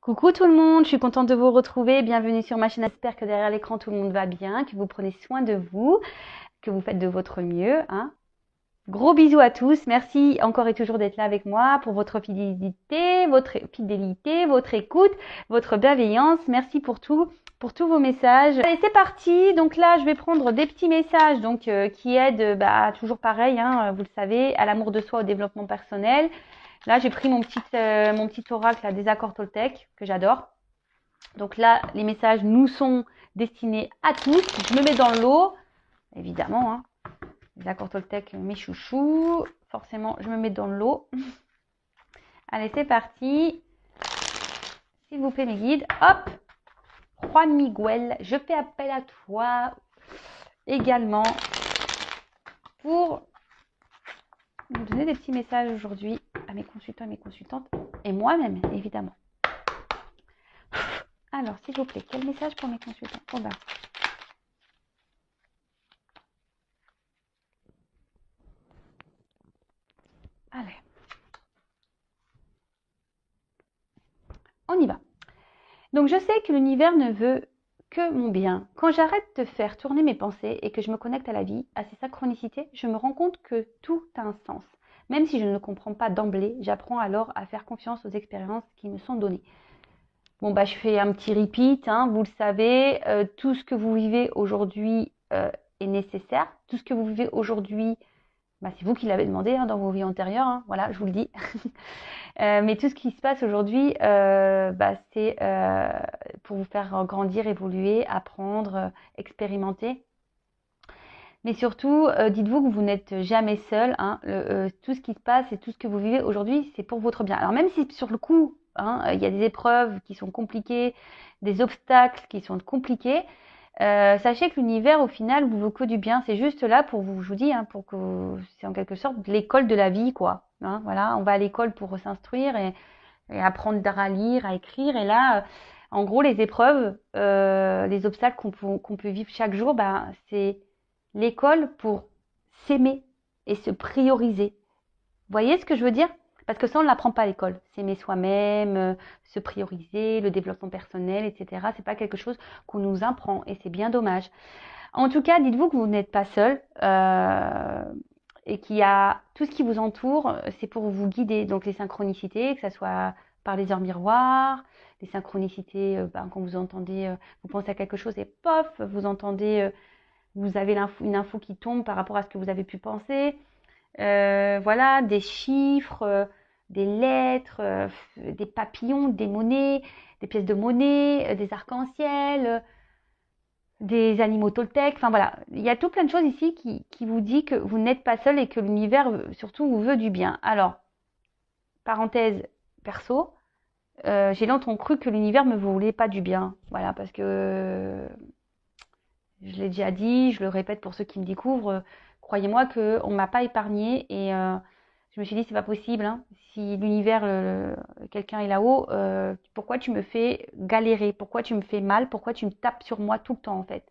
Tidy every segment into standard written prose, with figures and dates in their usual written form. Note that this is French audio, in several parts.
Coucou tout le monde, je suis contente de vous retrouver. Bienvenue sur ma chaîne. J'espère que derrière l'écran tout le monde va bien, que vous prenez soin de vous, que vous faites de votre mieux, hein. Gros bisous à tous. Merci encore et toujours d'être là avec moi pour votre fidélité, votre écoute, votre bienveillance. Merci pour tous vos messages. Allez, c'est parti. Donc là, je vais prendre des petits messages qui aident, toujours pareil, hein, vous le savez, à l'amour de soi, au développement personnel. Là, j'ai pris mon petit oracle là, des accords Toltec que j'adore. Donc là, les messages nous sont destinés à tous. Je me mets dans l'eau, évidemment, hein. Les accords Toltec, mes chouchous. Forcément, je me mets dans l'eau. Allez, c'est parti. S'il vous plaît, mes guides. Hop, Juan Miguel, je fais appel à toi également pour nous donner des petits messages aujourd'hui à mes consultants et mes consultantes et moi-même, évidemment. Alors, s'il vous plaît, quel message pour mes consultants? Oh ben. Allez. On y va. Donc, je sais que l'univers ne veut que mon bien. Quand j'arrête de faire tourner mes pensées et que je me connecte à la vie, à ses synchronicités, je me rends compte que tout a un sens. Même si je ne le comprends pas d'emblée, j'apprends alors à faire confiance aux expériences qui me sont données. Bon, je fais un petit repeat, hein, vous le savez, tout ce que vous vivez aujourd'hui est nécessaire. Tout ce que vous vivez aujourd'hui, c'est vous qui l'avez demandé hein, dans vos vies antérieures, hein, voilà, je vous le dis. Mais tout ce qui se passe aujourd'hui, c'est pour vous faire grandir, évoluer, apprendre, expérimenter. Mais surtout, dites-vous que vous n'êtes jamais seul, hein. Tout ce qui se passe et tout ce que vous vivez aujourd'hui, c'est pour votre bien. Alors même si sur le coup, hein, il y a des épreuves qui sont compliquées, des obstacles qui sont compliqués, sachez que l'univers, au final, vous veut que du bien. C'est juste là pour vous, je vous dis, hein, pour que c'est en quelque sorte l'école de la vie, quoi. Hein, voilà, on va à l'école pour s'instruire et apprendre à lire, à écrire. Et là, en gros, les épreuves, les obstacles qu'on peut vivre chaque jour, c'est l'école pour s'aimer et se prioriser. Vous voyez ce que je veux dire? Parce que ça, on ne l'apprend pas à l'école. S'aimer soi-même, se prioriser, le développement personnel, etc. C'est pas quelque chose qu'on nous apprend et c'est bien dommage. En tout cas, dites-vous que vous n'êtes pas seul et qu'il y a tout ce qui vous entoure, c'est pour vous guider. Donc les synchronicités, que ce soit par les heures miroirs, les synchronicités, quand vous entendez, vous pensez à quelque chose et pof, vous entendez, vous avez une info qui tombe par rapport à ce que vous avez pu penser. Voilà, des chiffres, des lettres, des papillons, des monnaies, des pièces de monnaie, des arcs-en-ciel, des animaux Toltec. Enfin voilà, il y a tout plein de choses ici qui vous dit que vous n'êtes pas seul et que l'univers surtout vous veut du bien. Alors, parenthèse perso, j'ai longtemps cru que l'univers ne me voulait pas du bien. Voilà, parce que je l'ai déjà dit, je le répète pour ceux qui me découvrent, croyez-moi qu'on ne m'a pas épargnée et je me suis dit c'est pas possible, hein. Si l'univers, quelqu'un est là-haut, pourquoi tu me fais galérer? Pourquoi tu me fais mal? Pourquoi tu me tapes sur moi tout le temps en fait?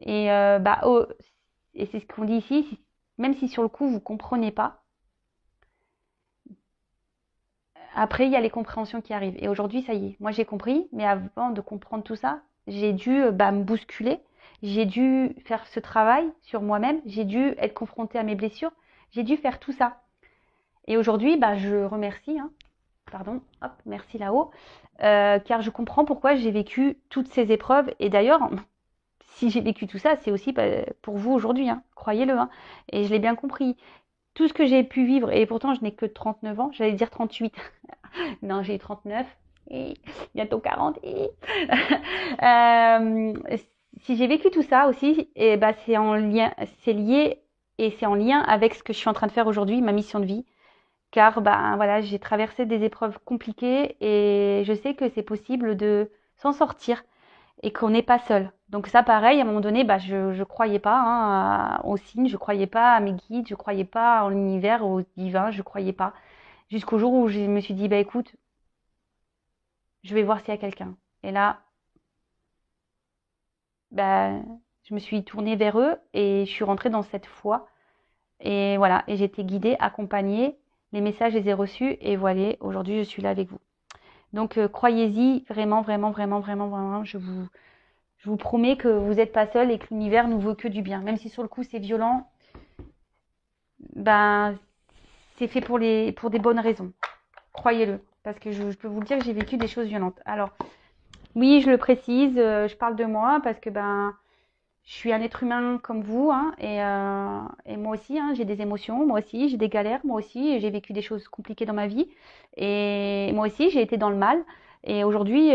Et et c'est ce qu'on dit ici, même si sur le coup vous comprenez pas, après il y a les compréhensions qui arrivent. Et aujourd'hui ça y est, moi j'ai compris, mais avant de comprendre tout ça, j'ai dû me bousculer, j'ai dû faire ce travail sur moi-même, j'ai dû être confrontée à mes blessures, j'ai dû faire tout ça. Et aujourd'hui, je remercie, hein, pardon, hop, merci là-haut, car je comprends pourquoi j'ai vécu toutes ces épreuves. Et d'ailleurs, si j'ai vécu tout ça, c'est aussi pour vous aujourd'hui, hein, croyez-le, hein, et je l'ai bien compris. Tout ce que j'ai pu vivre, et pourtant je n'ai que 39 ans, j'allais dire 38, non j'ai 39, et bientôt 40, et si j'ai vécu tout ça aussi, et c'est en lien, c'est lié, et c'est en lien avec ce que je suis en train de faire aujourd'hui, ma mission de vie, car voilà, j'ai traversé des épreuves compliquées, et je sais que c'est possible de s'en sortir, et qu'on n'est pas seul. Donc ça, pareil, à un moment donné, je croyais pas hein, aux signes, je croyais pas à mes guides, je croyais pas en l'univers, au divin, je croyais pas. Jusqu'au jour où je me suis dit, écoute, je vais voir s'il y a quelqu'un. Et là, je me suis tournée vers eux et je suis rentrée dans cette foi. Et voilà, et j'ai été guidée, accompagnée, les messages, je les ai reçus et voilà, aujourd'hui, je suis là avec vous. Donc, croyez-y, vraiment, vraiment, vraiment, vraiment, vraiment, je vous promets que vous n'êtes pas seul et que l'univers nous veut que du bien. Même si sur le coup, c'est violent, ben, c'est fait pour des bonnes raisons. Croyez-le. Parce que je peux vous le dire que j'ai vécu des choses violentes. Alors, oui, je le précise, je parle de moi parce que je suis un être humain comme vous, hein, et moi aussi, hein, j'ai des émotions, moi aussi, j'ai des galères, moi aussi, j'ai vécu des choses compliquées dans ma vie, et moi aussi, j'ai été dans le mal. Et aujourd'hui,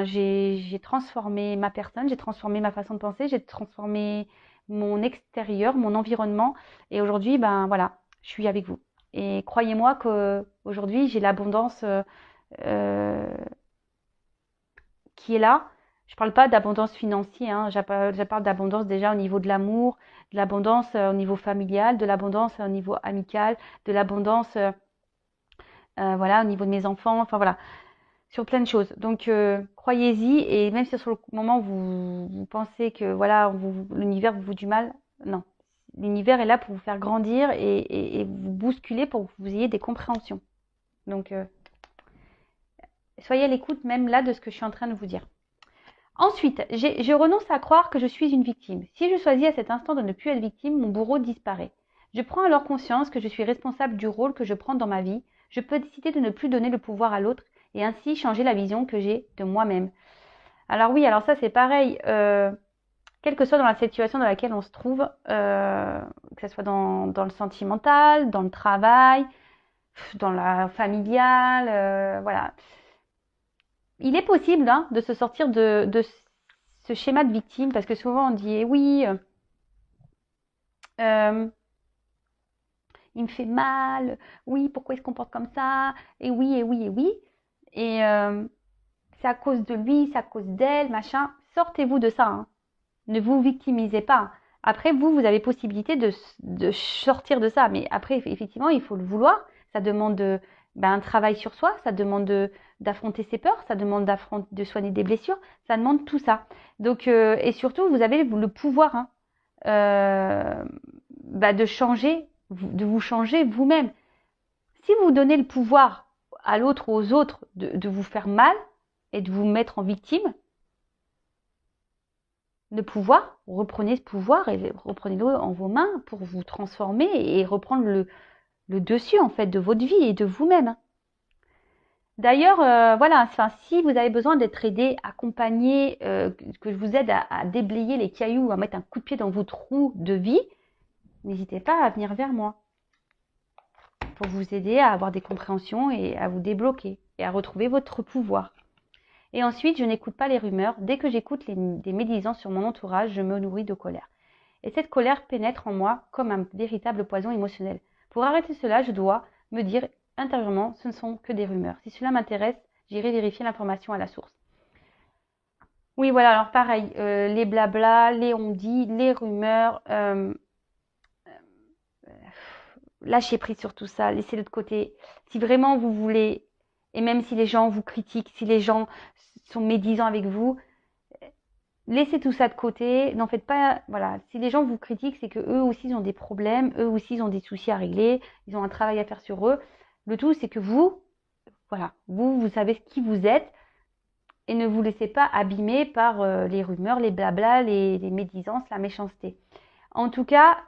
j'ai transformé ma personne, j'ai transformé ma façon de penser, j'ai transformé mon extérieur, mon environnement, et aujourd'hui, voilà, je suis avec vous. Et croyez-moi que aujourd'hui, j'ai l'abondance euh, qui est là. Je parle pas d'abondance financière, hein. Je parle d'abondance déjà au niveau de l'amour, de l'abondance au niveau familial, de l'abondance au niveau amical, de l'abondance voilà, au niveau de mes enfants, enfin voilà, sur plein de choses. Donc croyez-y, et même si sur le moment vous pensez que voilà, l'univers vous veut du mal, non. L'univers est là pour vous faire grandir et vous bousculer pour que vous ayez des compréhensions. Donc soyez à l'écoute même là de ce que je suis en train de vous dire. Ensuite, je renonce à croire que je suis une victime. Si je choisis à cet instant de ne plus être victime, mon bourreau disparaît. Je prends alors conscience que je suis responsable du rôle que je prends dans ma vie. Je peux décider de ne plus donner le pouvoir à l'autre et ainsi changer la vision que j'ai de moi-même. Alors oui, alors ça c'est pareil. Quelle que soit dans la situation dans laquelle on se trouve, que ce soit dans le sentimental, dans le travail, dans la familiale, voilà. Il est possible de se sortir de ce schéma de victime, parce que souvent on dit eh oui, il me fait mal, oui, pourquoi il se comporte comme ça, et oui, et oui, et oui, et c'est à cause de lui, c'est à cause d'elle, machin. Sortez-vous de ça, hein. Ne vous victimisez pas. Après, vous avez possibilité de sortir de ça, mais après, effectivement, il faut le vouloir. Ça demande un travail sur soi, ça demande d'affronter ses peurs, ça demande de soigner des blessures, ça demande tout ça. Donc, et surtout, vous avez le pouvoir, hein, de changer, de vous changer vous-même. Si vous donnez le pouvoir à l'autre ou aux autres de vous faire mal et de vous mettre en victime, le pouvoir, reprenez ce pouvoir et reprenez-le en vos mains pour vous transformer et reprendre le dessus en fait de votre vie et de vous-même. D'ailleurs, voilà, enfin, si vous avez besoin d'être aidé, accompagné, que je vous aide à déblayer les cailloux, à mettre un coup de pied dans votre roue de vie, n'hésitez pas à venir vers moi pour vous aider à avoir des compréhensions et à vous débloquer et à retrouver votre pouvoir. Et ensuite, je n'écoute pas les rumeurs. Dès que j'écoute des médisances sur mon entourage, je me nourris de colère. Et cette colère pénètre en moi comme un véritable poison émotionnel. Pour arrêter cela, je dois me dire intérieurement, ce ne sont que des rumeurs. Si cela m'intéresse, j'irai vérifier l'information à la source. Oui, voilà, alors pareil, les blablas, les on-dit, les rumeurs, lâchez prise sur tout ça, laissez-le de côté. Si vraiment vous voulez, et même si les gens vous critiquent, si les gens sont médisants avec vous, laissez tout ça de côté. N'en faites pas, voilà. Si les gens vous critiquent, c'est que eux aussi ils ont des problèmes, eux aussi ils ont des soucis à régler, ils ont un travail à faire sur eux. Le tout, c'est que vous, voilà, vous savez qui vous êtes et ne vous laissez pas abîmer par les rumeurs, les blablas, les médisances, la méchanceté. En tout cas,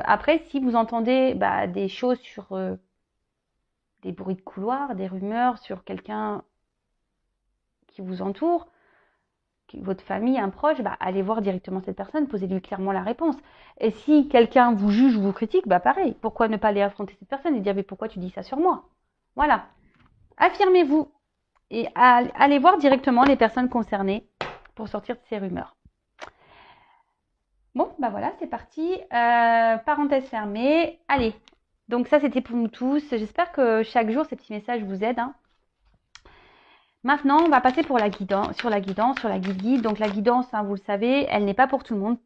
après, si vous entendez des choses sur des bruits de couloir, des rumeurs sur quelqu'un qui vous entoure, votre famille, un proche, allez voir directement cette personne, posez-lui clairement la réponse. Et si quelqu'un vous juge ou vous critique, pareil, pourquoi ne pas aller affronter cette personne et dire mais pourquoi tu dis ça sur moi? Voilà. Affirmez-vous et allez voir directement les personnes concernées pour sortir de ces rumeurs. Bon, voilà, c'est parti. Parenthèse fermée. Allez, donc ça c'était pour nous tous. J'espère que chaque jour ces petits messages vous aident, hein. Maintenant, on va passer sur la guidance, sur la guide. Donc la guidance, hein, vous le savez, elle n'est pas pour tout le monde.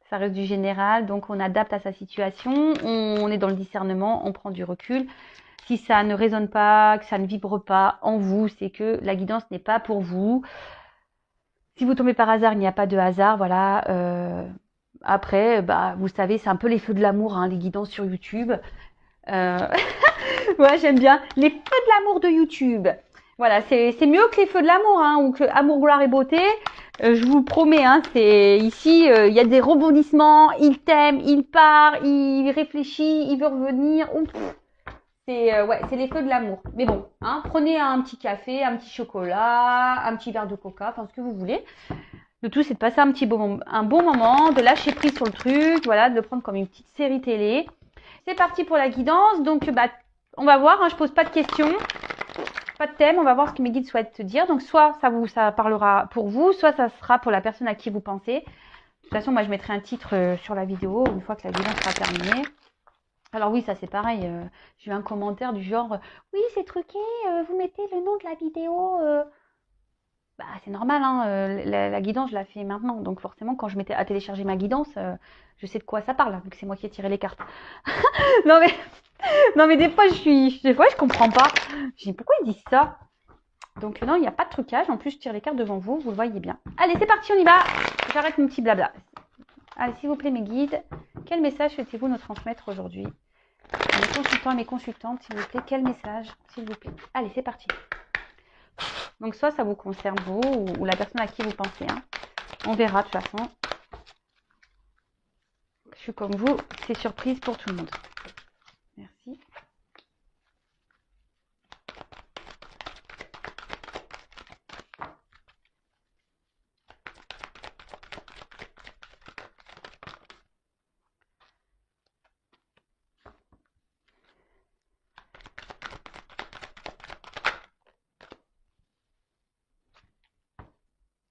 Ça reste du général, donc on adapte à sa situation, on est dans le discernement, on prend du recul. Si ça ne résonne pas, que ça ne vibre pas en vous, c'est que la guidance n'est pas pour vous. Si vous tombez par hasard, il n'y a pas de hasard, voilà. Après, vous savez, c'est un peu les feux de l'amour, hein, les guidances sur YouTube. Ouais, j'aime bien les feux de l'amour de YouTube. Voilà, c'est mieux que les feux de l'amour, hein, ou que amour, gloire et beauté. Je vous le promets, hein, c'est ici, il y a des rebondissements. Il t'aime, il part, il réfléchit, il veut revenir. Ouf, ouais, c'est les feux de l'amour. Mais bon, hein, prenez un petit café, un petit chocolat, un petit verre de coca, enfin ce que vous voulez. Le tout, c'est de passer un bon moment, de lâcher prise sur le truc, voilà, de le prendre comme une petite série télé. C'est parti pour la guidance. Donc, bah, on va voir. Hein, je pose pas de questions. Pas de thème, on va voir ce que mes guides souhaitent te dire. Donc soit ça parlera pour vous, soit ça sera pour la personne à qui vous pensez. De toute façon, moi je mettrai un titre sur la vidéo une fois que la vidéo sera terminée. Alors oui, ça c'est pareil. J'ai eu un commentaire du genre oui c'est truqué, vous mettez le nom de la vidéo. Bah c'est normal, hein, la guidance je la fais maintenant. Donc forcément quand je mettais à télécharger ma guidance, je sais de quoi ça parle, vu que c'est moi qui ai tiré les cartes. non mais non mais des fois je comprends pas. Je dis pourquoi ils disent ça. Donc non, il n'y a pas de trucage. En plus, je tire les cartes devant vous, vous le voyez bien. Allez, c'est parti, on y va. J'arrête mon petit blabla. Allez, s'il vous plaît, mes guides, quel message souhaitez-vous nous transmettre aujourd'hui? Mes consultants et mes consultantes, s'il vous plaît, quel message, s'il vous plaît? Allez, c'est parti. Donc soit ça vous concerne vous ou la personne à qui vous pensez. Hein. On verra de toute façon. Je suis comme vous, c'est surprise pour tout le monde. Merci.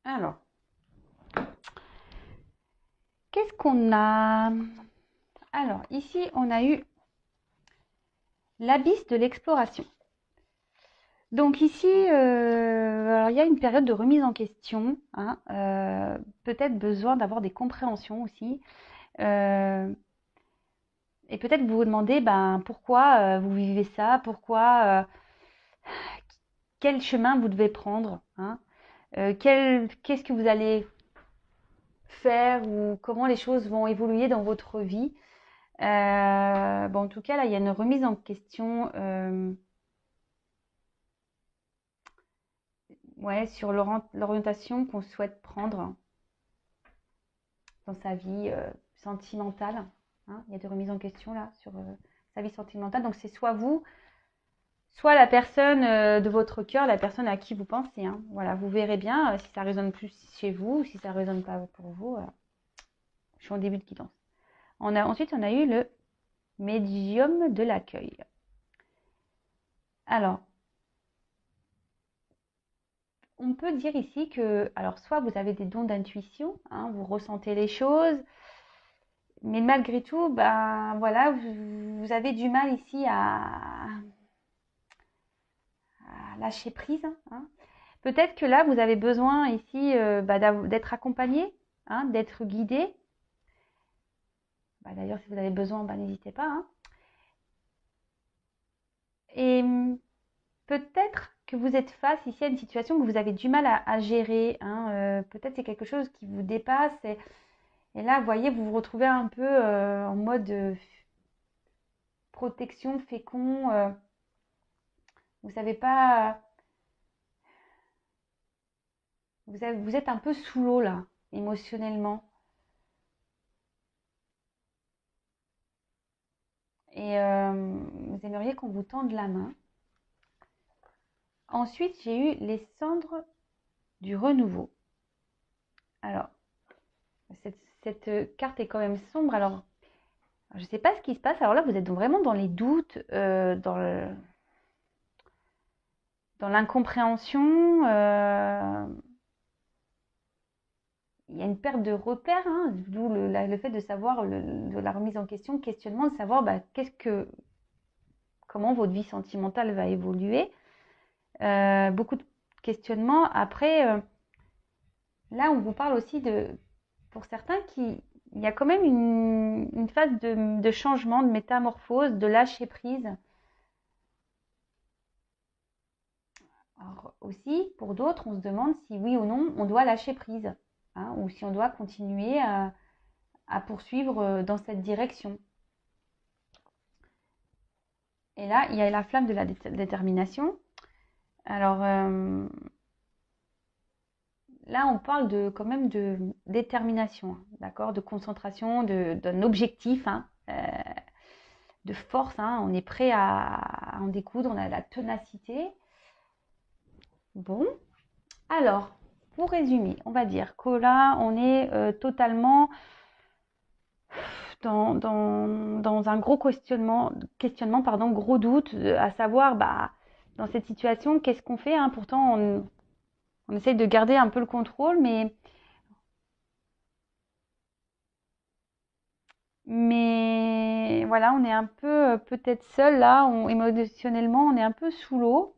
Alors, qu'est-ce qu'on a? Alors, ici, on a eu l'abysse de l'exploration. Donc ici, alors il y a une période de remise en question, hein, peut-être besoin d'avoir des compréhensions aussi. Et peut-être vous vous demandez ben, pourquoi vous vivez ça, pourquoi, quel chemin vous devez prendre, hein, qu'est-ce que vous allez faire ou comment les choses vont évoluer dans votre vie. Bon, en tout cas, là, il y a une remise en question. Ouais, sur l'orientation qu'on souhaite prendre dans sa vie sentimentale. Hein. Il y a des remises en question là sur sa vie sentimentale. Donc c'est soit vous, soit la personne de votre cœur, la personne à qui vous pensez. Hein. Voilà, vous verrez bien si ça résonne plus chez vous ou si ça résonne pas pour vous. Je suis en début de guidance. Ensuite, on a eu le médium de l'accueil. Alors, on peut dire ici que, alors soit vous avez des dons d'intuition, hein, vous ressentez les choses, mais malgré tout, ben voilà, vous avez du mal ici à lâcher prise. Hein. Peut-être que là, vous avez besoin ici d'être accompagné, hein, d'être guidé. Bah, d'ailleurs, si vous avez besoin, n'hésitez pas. Hein. Et peut-être que vous êtes face ici à une situation que vous avez du mal à gérer. Hein. Peut-être c'est quelque chose qui vous dépasse. Et là, vous voyez, vous vous retrouvez un peu en mode protection, fécond. Vous ne savez pas. Vous êtes un peu sous l'eau là, émotionnellement. Et vous aimeriez qu'on vous tende la main. Ensuite, j'ai eu les cendres du renouveau. Alors, cette carte est quand même sombre. Alors, je ne sais pas ce qui se passe. Alors là, vous êtes vraiment dans les doutes, dans l'incompréhension. Il y a une perte de repères, hein, d'où le fait de savoir de la remise en question, le questionnement, de savoir comment votre vie sentimentale va évoluer. Beaucoup de questionnements. Après, là, on vous parle aussi pour certains, il y a quand même une phase de changement, de métamorphose, de lâcher prise. Alors aussi, pour d'autres, on se demande si oui ou non, on doit lâcher prise, hein, ou si on doit continuer à poursuivre dans cette direction. Et là, il y a la flamme de la détermination. Alors là, on parle quand même de détermination, hein, d'accord, de concentration, d'un objectif, hein, de force, hein. On est prêt à en découdre, on a la ténacité. Bon, alors, pour résumer, on va dire que là, on est totalement dans un gros questionnement, pardon, gros doute, à savoir, bah, dans cette situation, qu'est-ce qu'on fait, hein. Pourtant, on essaye de garder un peu le contrôle, mais voilà, on est un peu peut-être seul là, émotionnellement, on est un peu sous l'eau,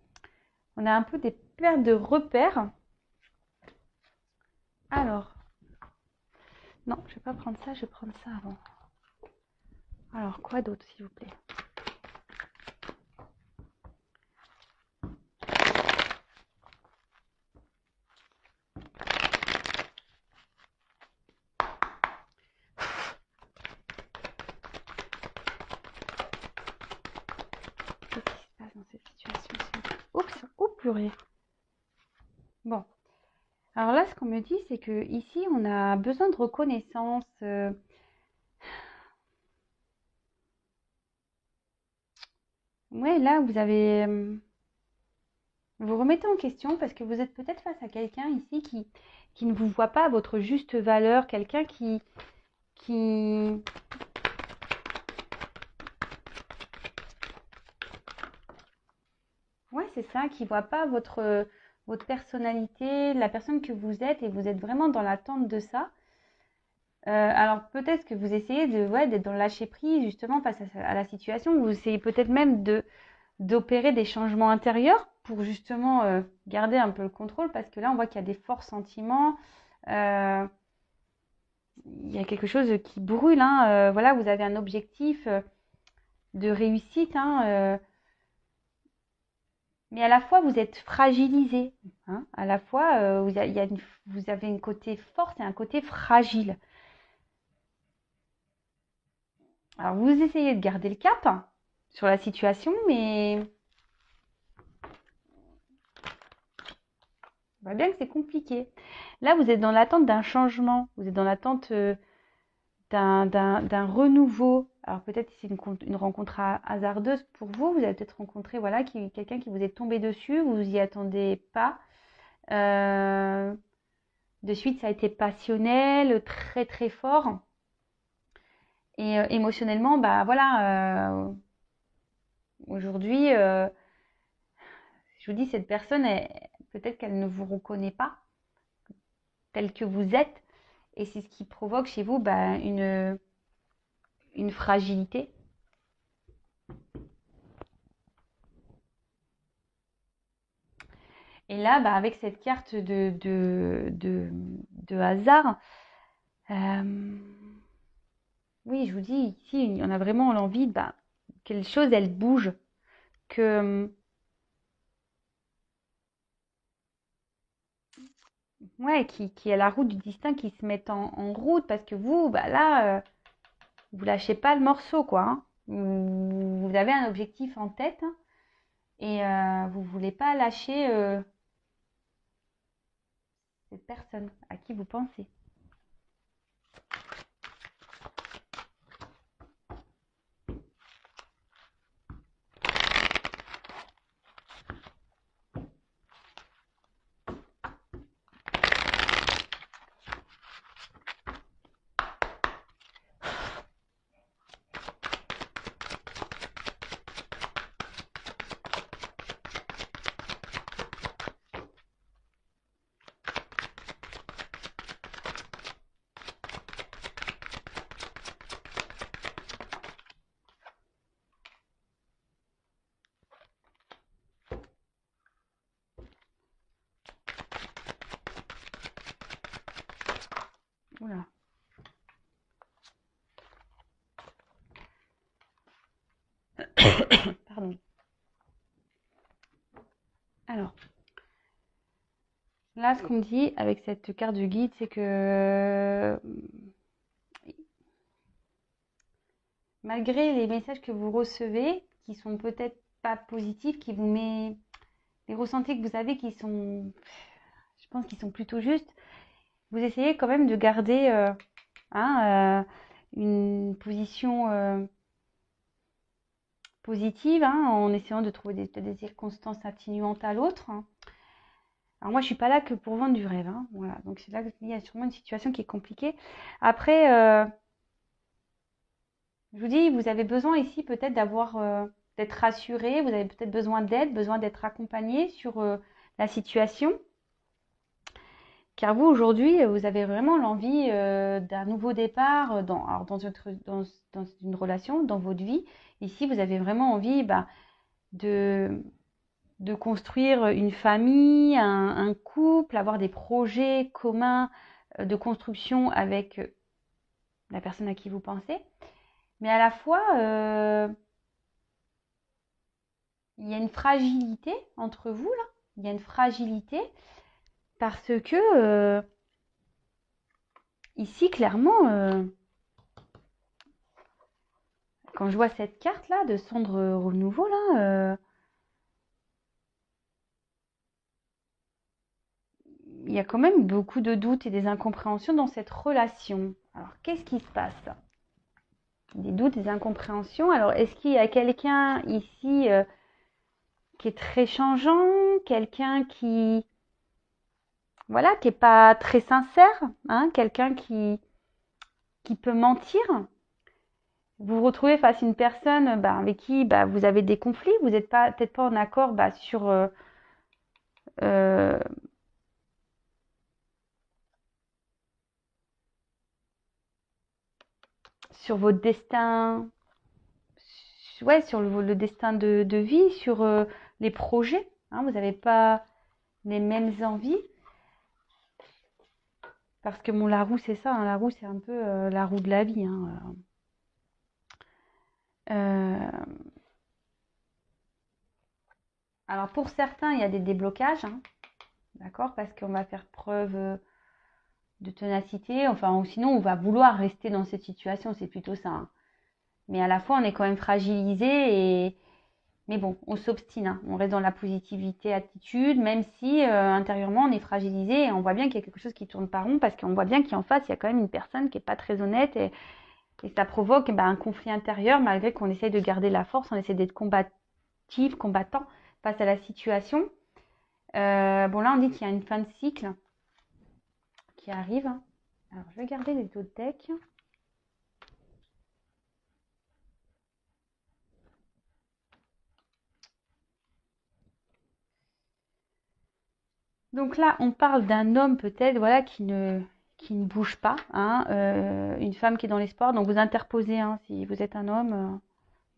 on a un peu des pertes de repères. Alors, non, je vais pas prendre ça, je vais prendre ça avant. Alors, quoi d'autre, s'il vous plaît? Qu'est-ce qui se passe dans cette situation? Oups, oh purée. Bon, alors là, ce qu'on me dit, c'est que ici, on a besoin de reconnaissance. Ouais, là, vous remettez en question parce que vous êtes peut-être face à quelqu'un ici qui ne vous voit pas à votre juste valeur, quelqu'un qui, ouais, c'est ça, qui voit pas votre personnalité, la personne que vous êtes et vous êtes vraiment dans l'attente de ça. Alors peut-être que vous essayez ouais, d'être dans le lâcher prise justement face à la situation. Vous essayez peut-être même d'opérer des changements intérieurs pour justement garder un peu le contrôle parce que là on voit qu'il y a des forts sentiments. Euh, il y a quelque chose qui brûle, hein. Voilà, vous avez un objectif de réussite, hein, mais à la fois vous êtes fragilisé, hein. À la fois vous avez un côté forte et un côté fragile. Alors vous essayez de garder le cap sur la situation, mais on voit bien que c'est compliqué. Là, vous êtes dans l'attente d'un changement, vous êtes dans l'attente d'un renouveau. Alors peut-être que c'est une rencontre hasardeuse pour vous. Vous avez peut-être rencontré voilà, quelqu'un qui vous est tombé dessus, vous vous y attendez pas. Euh, de suite, ça a été passionnel, très très fort. Et émotionnellement, bah voilà, aujourd'hui, je vous dis, cette personne, peut-être qu'elle ne vous reconnaît pas tel que vous êtes. Et c'est ce qui provoque chez vous bah, une fragilité. Et là, bah, avec cette carte de hasard, euh, oui, je vous dis, ici, on a vraiment l'envie bah, que les choses, elles bougent, que, ouais, qui a la route du destin qui se mette en route, parce que vous, bah, là, vous lâchez pas le morceau, quoi, hein. Vous avez un objectif en tête, hein, et vous voulez pas lâcher cette personne à qui vous pensez. Oula. Pardon. Alors, là, ce qu'on me dit avec cette carte de guide, c'est que malgré les messages que vous recevez, qui sont peut-être pas positifs, les ressentis que vous avez qui sont, je pense qu'ils sont plutôt justes. Vous essayez quand même de garder une position positive, en essayant de trouver des circonstances atténuantes à l'autre. Alors moi, je suis pas là que pour vendre du rêve. Voilà. Donc c'est là qu'il y a sûrement une situation qui est compliquée. Après, je vous dis, vous avez besoin ici peut-être d'être rassuré. Vous avez peut-être besoin d'aide, besoin d'être accompagné sur la situation. Car vous, aujourd'hui, vous avez vraiment l'envie d'un nouveau départ dans une relation, dans votre vie. Ici, vous avez vraiment envie de, de construire une famille, un couple, avoir des projets communs de construction avec la personne à qui vous pensez. Mais à la fois, il y a une fragilité entre vous, là. Il y a une fragilité parce que ici, clairement, quand je vois cette carte-là de cendre renouveau, là, il y a quand même beaucoup de doutes et des incompréhensions dans cette relation. Alors, qu'est-ce qui se passe? Des doutes, des incompréhensions. Alors, est-ce qu'il y a quelqu'un ici qui est très changeant, quelqu'un qui, voilà, qui est pas très sincère, quelqu'un qui peut mentir? Vous vous retrouvez face à une personne avec qui vous avez des conflits, vous n'êtes peut-être pas en accord sur euh, sur votre destin, ouais, sur le destin de vie, sur les projets. Vous n'avez pas les mêmes envies. Parce que bon, la roue, c'est ça. La roue, c'est un peu la roue de la vie. Alors, pour certains, il y a des déblocages. D'accord? Parce qu'on va faire preuve de ténacité. Enfin, ou sinon, on va vouloir rester dans cette situation. C'est plutôt ça. Mais à la fois, on est quand même fragilisé. Mais bon, on s'obstine. On reste dans la positivité, attitude, même si intérieurement, on est fragilisé. Et on voit bien qu'il y a quelque chose qui tourne pas rond. Parce qu'on voit bien qu'en face, il y a quand même une personne qui n'est pas très honnête. Et ça provoque un conflit intérieur, malgré qu'on essaye de garder la force, on essaie d'être combattant face à la situation. Bon, là, on dit qu'il y a une fin de cycle qui arrive. Alors, je vais garder les autres decks. Donc là, on parle d'un homme peut-être, voilà, qui ne bouge pas, une femme qui est dans l'espoir. Donc vous interposez, si vous êtes un homme,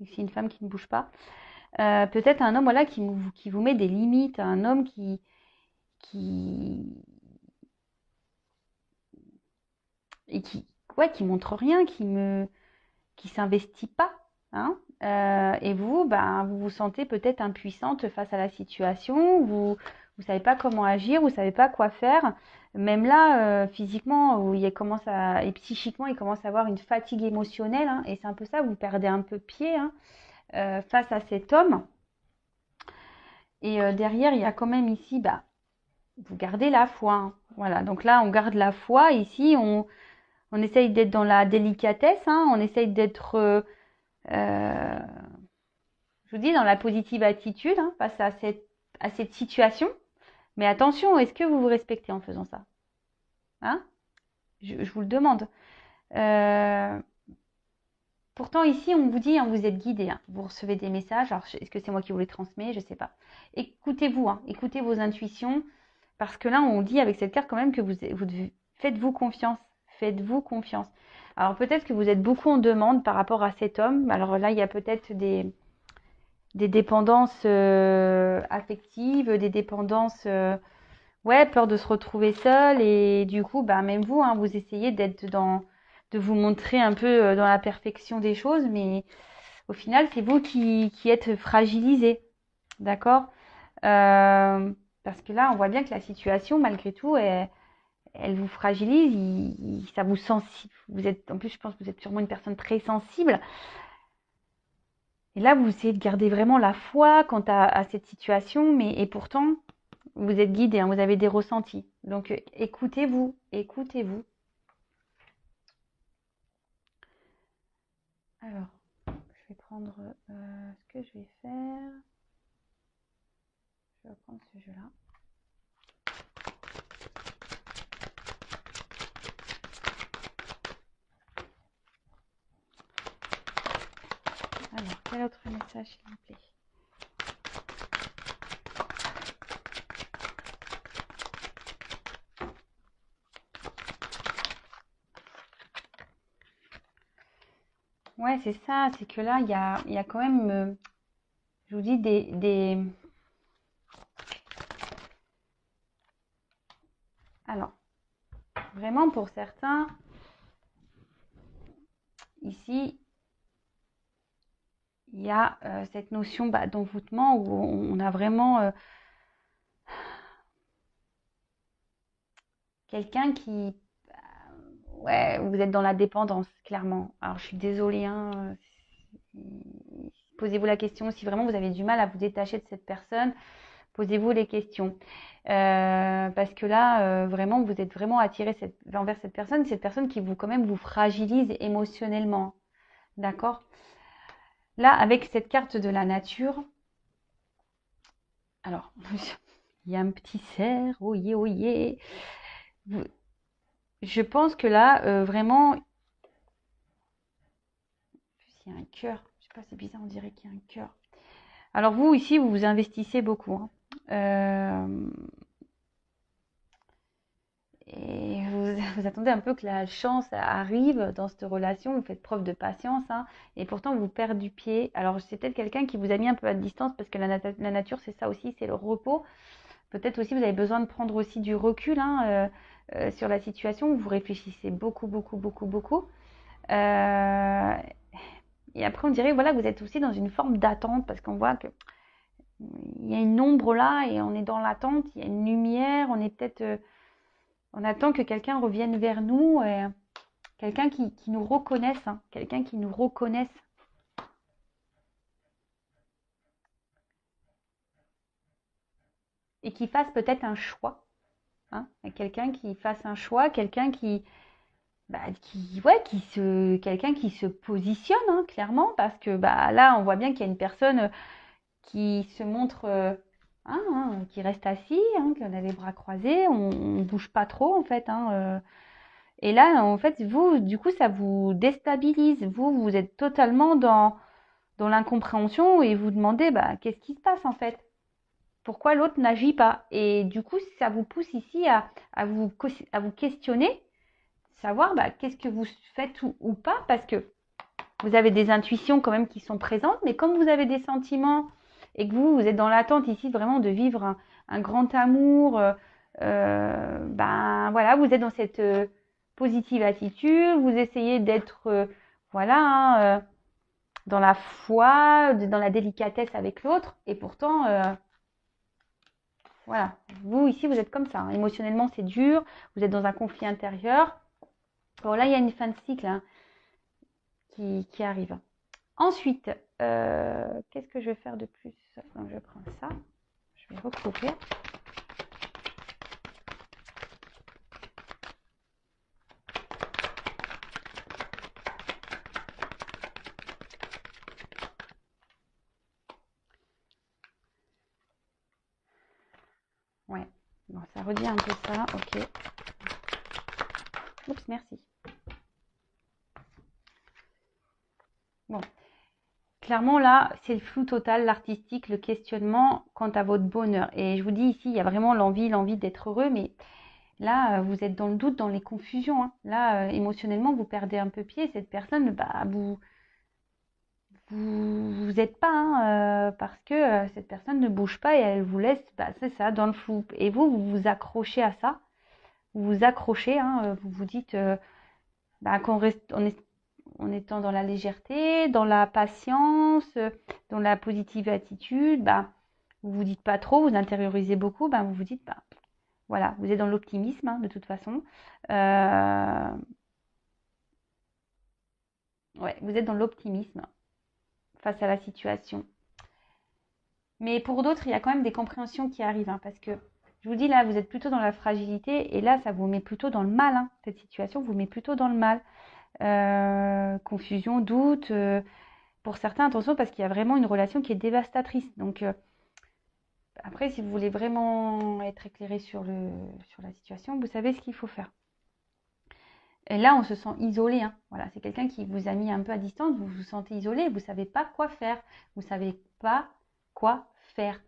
si une femme qui ne bouge pas. Peut-être un homme, voilà, qui vous met des limites, un homme qui et qui montre rien, qui s'investit pas, et vous, vous vous sentez peut-être impuissante face à la situation, vous savez pas comment agir, vous savez pas quoi faire. Même là, physiquement, où et psychiquement, il commence à avoir une fatigue émotionnelle, et c'est un peu ça, vous perdez un peu pied, face à cet homme. Et derrière, il y a quand même ici, vous gardez la foi. Voilà, donc là, on garde la foi. Ici, on essaye d'être dans la délicatesse, on essaye d'être, je vous dis, dans la positive attitude face à cette situation. Mais attention, est-ce que vous vous respectez en faisant ça? Je vous le demande. Pourtant, ici, on vous dit, vous êtes guidé. Vous recevez des messages. Alors, est-ce que c'est moi qui vous les transmets? Je ne sais pas. Écoutez-vous, écoutez vos intuitions. Parce que là, on dit avec cette carte quand même que faites-vous confiance. Faites-vous confiance. Alors, peut-être que vous êtes beaucoup en demande par rapport à cet homme. Alors là, il y a peut-être des dépendances affectives, des dépendances... peur de se retrouver seul. Et du coup, même vous, vous essayez de vous montrer un peu dans la perfection des choses. Mais au final, c'est vous qui êtes fragilisé. D'accord? Parce que là, on voit bien que la situation, malgré tout, elle vous fragilise, ça vous sensible. En plus, je pense que vous êtes sûrement une personne très sensible. Et là, vous essayez de garder vraiment la foi quant à cette situation, mais et pourtant, vous êtes guidé, hein, vous avez des ressentis. Donc, écoutez-vous, écoutez-vous. Alors, je vais prendre ce que je vais faire. Je vais prendre ce jeu-là. Alors, quel autre message, s'il vous plaît? Ouais, c'est ça, c'est que là, il y a quand même, je vous dis, Alors, vraiment pour certains, ici, il y a cette notion d'envoûtement où on a vraiment quelqu'un qui... Ouais, vous êtes dans la dépendance, clairement. Alors, je suis désolée, hein, posez-vous la question, si vraiment vous avez du mal à vous détacher de cette personne, posez-vous les questions. Parce que là, vraiment, vous êtes vraiment attiré envers cette personne qui vous, quand même, vous fragilise émotionnellement. D'accord? Là, avec cette carte de la nature, alors, il y a un petit cerf, oyez, oyez. Je pense que là, vraiment, il y a un cœur. Je sais pas, c'est bizarre, on dirait qu'il y a un cœur. Alors vous, ici, vous vous investissez beaucoup, hein. Et vous attendez un peu que la chance arrive dans cette relation, vous faites preuve de patience, hein, et pourtant vous perdez du pied. Alors c'est peut-être quelqu'un qui vous a mis un peu à distance parce que la nature c'est ça aussi, c'est le repos. Peut-être aussi vous avez besoin de prendre aussi du recul, hein, sur la situation, vous réfléchissez beaucoup, beaucoup, beaucoup, beaucoup. Euh, et après on dirait voilà, vous êtes aussi dans une forme d'attente parce qu'on voit que il y a une ombre là et on est dans l'attente, il y a une lumière, on est peut-être... on attend que quelqu'un revienne vers nous, quelqu'un qui nous reconnaisse, hein, quelqu'un qui nous reconnaisse. Et qui fasse peut-être un choix. Hein, quelqu'un qui fasse un choix, quelqu'un quelqu'un qui se positionne, hein, clairement, parce que là, on voit bien qu'il y a une personne qui se montre, qui reste assis, hein, qui a les bras croisés, on ne bouge pas trop, en fait, hein. Et là, en fait, vous, du coup, ça vous déstabilise. Vous êtes totalement dans l'incompréhension et vous demandez, qu'est-ce qui se passe en fait? Pourquoi l'autre n'agit pas? Et du coup, ça vous pousse ici à vous questionner, savoir qu'est-ce que vous faites ou pas, parce que vous avez des intuitions quand même qui sont présentes, mais comme vous avez des sentiments et que vous êtes dans l'attente ici vraiment de vivre un grand amour, voilà, vous êtes dans cette positive attitude, vous essayez d'être, voilà, hein, dans la foi, dans la délicatesse avec l'autre, et pourtant, voilà, vous ici, vous êtes comme ça, hein. Émotionnellement, c'est dur, vous êtes dans un conflit intérieur. Bon, là, il y a une fin de cycle, hein, qui arrive. Ensuite, qu'est-ce que je vais faire de plus? Donc, je prends ça, je vais recouvrir. Ouais, bon, ça redit un peu ça, ok. Oups, merci. Bon, clairement là, c'est le flou total, l'artistique, le questionnement quant à votre bonheur. Et je vous dis ici, il y a vraiment l'envie d'être heureux, mais là, vous êtes dans le doute, dans les confusions, hein. Là, émotionnellement, vous perdez un peu pied. Cette personne, vous n'êtes pas, hein, parce que cette personne ne bouge pas et elle vous laisse, c'est ça, dans le flou. Et vous vous accrochez à ça. Vous vous accrochez, hein, vous vous dites qu'on reste, en étant dans la légèreté, dans la patience, dans la positive attitude, vous vous dites pas trop, vous intériorisez beaucoup, vous vous dites, voilà, vous êtes dans l'optimisme, hein, de toute façon. Ouais, vous êtes dans l'optimisme. face à la situation. Mais pour d'autres, il y a quand même des compréhensions qui arrivent, hein, parce que je vous dis là, vous êtes plutôt dans la fragilité et là, ça vous met plutôt dans le mal. Hein. Cette situation vous met plutôt dans le mal. Confusion, doute. Pour certains, attention, parce qu'il y a vraiment une relation qui est dévastatrice. Donc, après, si vous voulez vraiment être éclairé sur la situation, vous savez ce qu'il faut faire. Et là, on se sent isolé. Hein. Voilà, c'est quelqu'un qui vous a mis un peu à distance. Vous vous sentez isolé. Vous ne savez pas quoi faire. Vous ne savez pas quoi faire.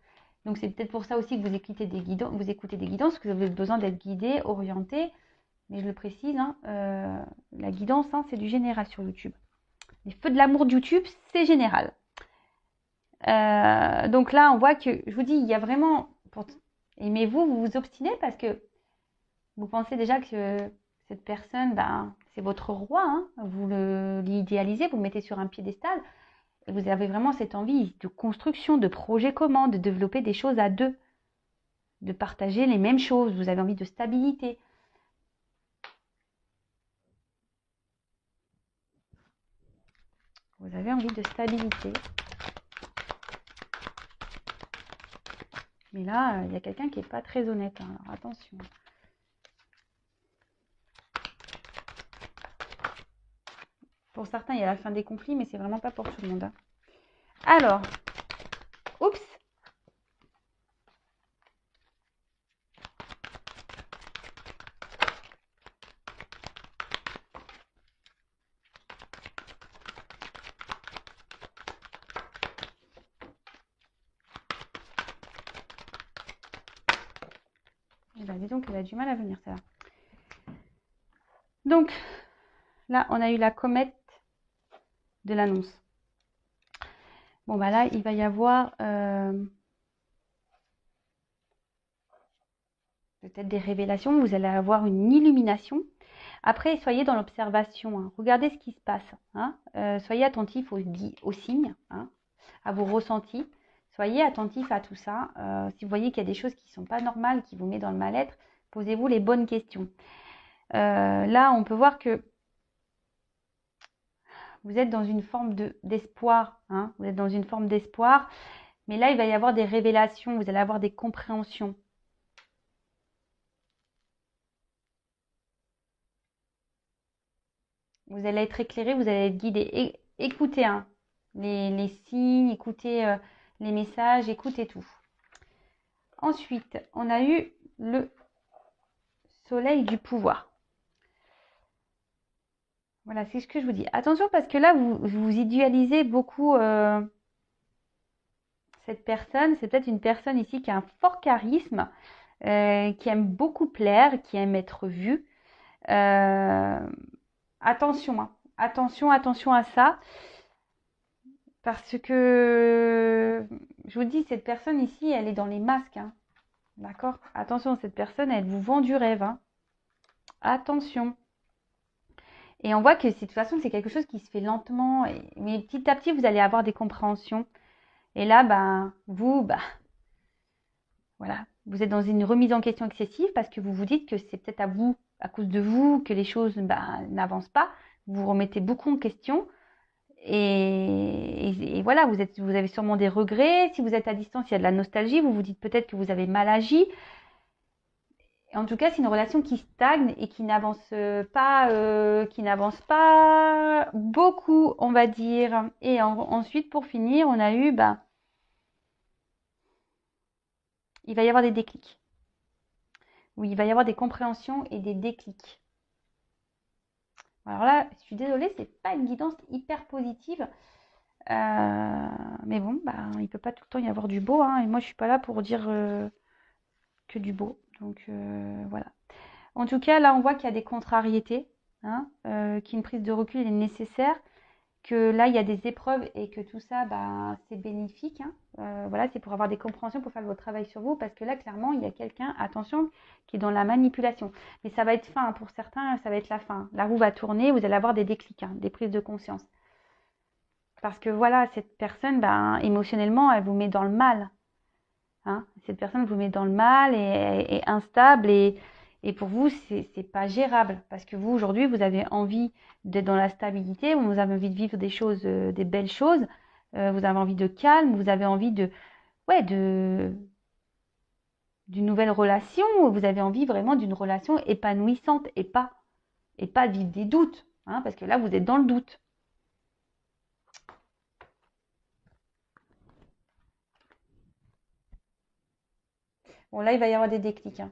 Donc, c'est peut-être pour ça aussi que vous écoutez des guidances, parce que vous avez besoin d'être guidé, orienté. Mais je le précise, hein, la guidance, hein, c'est du général sur YouTube. Les feux de l'amour de YouTube, c'est général. Donc là, on voit que, je vous dis, il y a vraiment... Aimez-vous, vous vous obstinez parce que vous pensez déjà que cette personne, ben, c'est votre roi. Hein, vous l'idéalisez, vous le mettez sur un piédestal. Et vous avez vraiment cette envie de construction, de projet commun, de développer des choses à deux. De partager les mêmes choses. Vous avez envie de stabilité. Vous avez envie de stabilité. Mais là, il y a quelqu'un qui n'est pas très honnête. Hein, alors attention. Pour certains, il y a la fin des conflits, mais c'est vraiment pas pour tout le monde. Hein. Alors, oups. Eh ben, dis donc, elle a du mal à venir, ça. Donc, là, on a eu la comète de l'annonce. Bon, bah là, il va y avoir peut-être des révélations. Vous allez avoir une illumination. Après, soyez dans l'observation. Hein. Regardez ce qui se passe. Hein. Soyez attentif aux signes, hein, à vos ressentis. Soyez attentif à tout ça. Si vous voyez qu'il y a des choses qui ne sont pas normales, qui vous mettent dans le mal-être, posez-vous les bonnes questions. Là, on peut voir que vous êtes dans une forme d'espoir. Hein. Vous êtes dans une forme d'espoir. Mais là, il va y avoir des révélations. Vous allez avoir des compréhensions. Vous allez être éclairé, vous allez être guidé. Écoutez hein, les signes, écoutez les messages, écoutez tout. Ensuite, on a eu le soleil du pouvoir. Voilà, c'est ce que je vous dis. Attention parce que là, vous idéalisez beaucoup cette personne. C'est peut-être une personne ici qui a un fort charisme, qui aime beaucoup plaire, qui aime être vue. Attention, hein. Attention à ça. Parce que, je vous dis, cette personne ici, elle est dans les masques. Hein. D'accord? Attention, cette personne, elle vous vend du rêve. Hein. Attention. Et on voit que de toute façon, c'est quelque chose qui se fait lentement. Mais petit à petit, vous allez avoir des compréhensions. Et là, voilà, vous êtes dans une remise en question excessive parce que vous vous dites que c'est peut-être à cause de vous, que les choses n'avancent pas. Vous vous remettez beaucoup en question. Et voilà, vous avez sûrement des regrets. Si vous êtes à distance, il y a de la nostalgie. Vous vous dites peut-être que vous avez mal agi. En tout cas, c'est une relation qui stagne et qui n'avance pas beaucoup, on va dire. Et ensuite, pour finir, on a eu, il va y avoir des déclics. Oui, il va y avoir des compréhensions et des déclics. Alors là, je suis désolée, c'est pas une guidance hyper positive. Mais bon, il ne peut pas tout le temps y avoir du beau. Hein, et moi, je suis pas là pour dire que du beau. Donc, voilà. En tout cas, là, on voit qu'il y a des contrariétés. Hein, qu'une prise de recul est nécessaire. Que là, il y a des épreuves et que tout ça, c'est bénéfique. Hein. Voilà, c'est pour avoir des compréhensions, pour faire votre travail sur vous. Parce que là, clairement, il y a quelqu'un, attention, qui est dans la manipulation. Mais ça va être fin. Pour certains, ça va être la fin. La roue va tourner, vous allez avoir des déclics, hein, des prises de conscience. Parce que voilà, cette personne, émotionnellement, elle vous met dans le mal. Hein. Cette personne vous met dans le mal et est instable et pour vous, c'est pas gérable. Parce que vous, aujourd'hui, vous avez envie d'être dans la stabilité, vous avez envie de vivre des choses, des belles choses. vous avez envie de calme, vous avez envie ouais, d'une nouvelle relation, vous avez envie vraiment d'une relation épanouissante et pas de vivre des doutes, hein, parce que là, vous êtes dans le doute. Bon, là, il va y avoir des déclics, hein.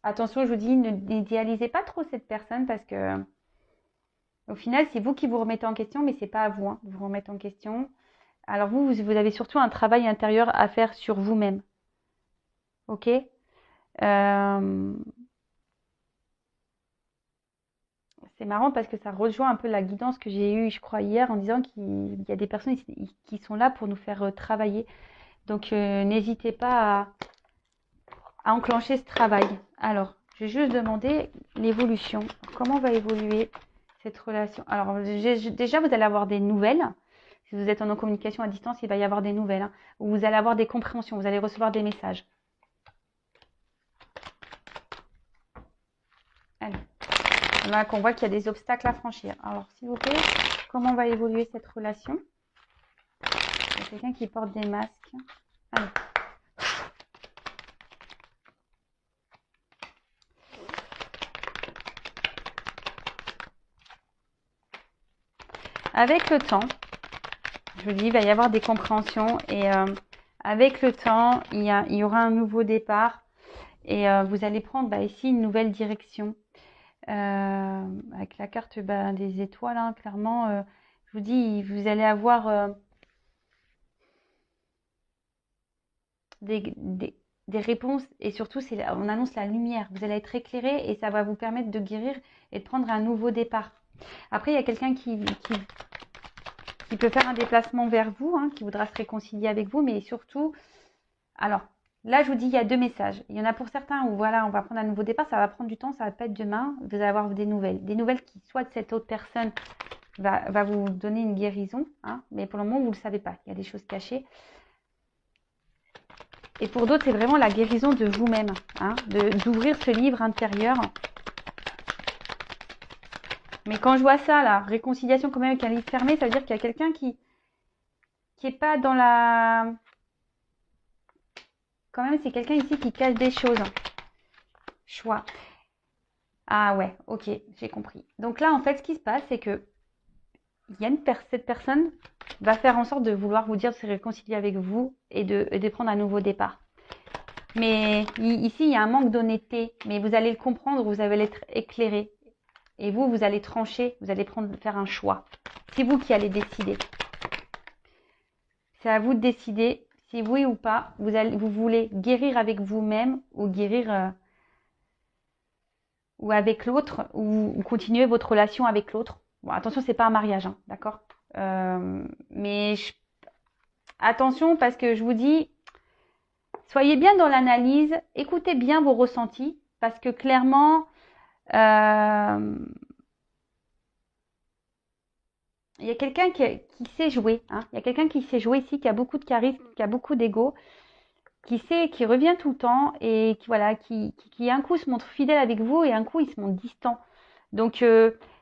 Attention, je vous dis, n'idéalisez pas trop cette personne parce que au final, c'est vous qui vous remettez en question, mais c'est pas à vous, hein, de vous remettre en question. Alors vous avez surtout un travail intérieur à faire sur vous-même. Ok? C'est marrant parce que ça rejoint un peu la guidance que j'ai eue, je crois, hier, en disant qu'il y a des personnes qui sont là pour nous faire travailler. Donc n'hésitez pas à enclencher ce travail. Alors, je vais juste demander l'évolution. Comment va évoluer cette relation? Alors, déjà, vous allez avoir des nouvelles. Si vous êtes en communication à distance, il va y avoir des nouvelles, hein, où vous allez avoir des compréhensions, vous allez recevoir des messages. Allez, là qu'on voit qu'il y a des obstacles à franchir. Alors, s'il vous plaît, comment va évoluer cette relation? Il y a quelqu'un qui porte des masques. Allez. Avec le temps, je vous dis, il va y avoir des compréhensions et avec le temps, il y aura un nouveau départ et vous allez prendre ici une nouvelle direction. Avec la carte des étoiles, hein, clairement, je vous dis, vous allez avoir des réponses et surtout, on annonce la lumière. Vous allez être éclairé et ça va vous permettre de guérir et de prendre un nouveau départ. Après, il y a quelqu'un qui peut faire un déplacement vers vous, hein, qui voudra se réconcilier avec vous, mais surtout, alors, là, je vous dis, il y a deux messages. Il y en a pour certains où, voilà, on va prendre un nouveau départ, ça va prendre du temps, ça va pas être demain, vous allez avoir des nouvelles. Des nouvelles qui, soit de cette autre personne va vous donner une guérison, hein, mais pour le moment, vous ne le savez pas. Il y a des choses cachées. Et pour d'autres, c'est vraiment la guérison de vous-même, hein, d'ouvrir ce livre intérieur. Mais quand je vois ça, la réconciliation quand même avec un livre fermé, ça veut dire qu'il y a quelqu'un qui est pas dans la... Quand même, c'est quelqu'un ici qui cache des choses. Choix. Ah ouais, ok, j'ai compris. Donc là, en fait, ce qui se passe, c'est que cette personne va faire en sorte de vouloir vous dire de se réconcilier avec vous et de prendre un nouveau départ. Mais ici, il y a un manque d'honnêteté, mais vous allez le comprendre, vous allez être éclairé. Et vous allez trancher, vous allez faire un choix. C'est vous qui allez décider. C'est à vous de décider si oui ou pas, vous voulez guérir avec vous-même ou guérir ou avec l'autre, ou continuer votre relation avec l'autre. Bon, attention, c'est pas un mariage, hein, d'accord? Mais attention parce que je vous dis, soyez bien dans l'analyse, écoutez bien vos ressentis, parce que clairement, il y a quelqu'un qui sait jouer, hein. Il y a quelqu'un qui sait jouer ici, qui a beaucoup de charisme, qui a beaucoup d'ego, qui revient tout le temps et qui un coup se montre fidèle avec vous et un coup il se montre distant. Donc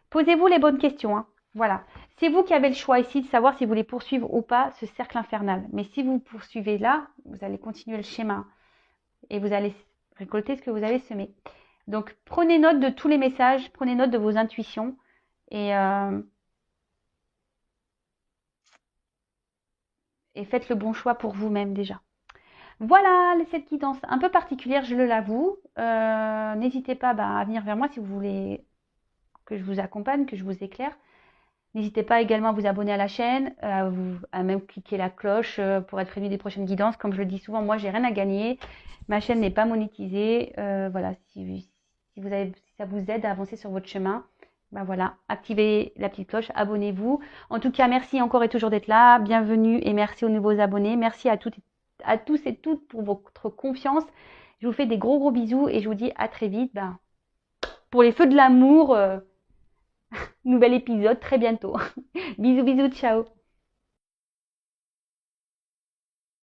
posez-vous les bonnes questions, hein. Voilà. C'est vous qui avez le choix ici de savoir si vous voulez poursuivre ou pas ce cercle infernal. Mais si vous poursuivez là, vous allez continuer le schéma et vous allez récolter ce que vous avez semé. Donc prenez note de tous les messages, prenez note de vos intuitions et faites le bon choix pour vous-même déjà. Voilà cette guidance un peu particulière, je l'avoue. N'hésitez pas à venir vers moi si vous voulez que je vous accompagne, que je vous éclaire. N'hésitez pas également à vous abonner à la chaîne, à même cliquer la cloche pour être prévenu des prochaines guidances. Comme je le dis souvent, moi, j'ai rien à gagner. Ma chaîne n'est pas monétisée. Voilà, si ça vous aide à avancer sur votre chemin, voilà, activez la petite cloche, abonnez-vous. En tout cas, merci encore et toujours d'être là. Bienvenue et merci aux nouveaux abonnés. Merci à tous et toutes pour votre confiance. Je vous fais des gros bisous et je vous dis à très vite. Pour les feux de l'amour, nouvel épisode très bientôt. Bisous, ciao.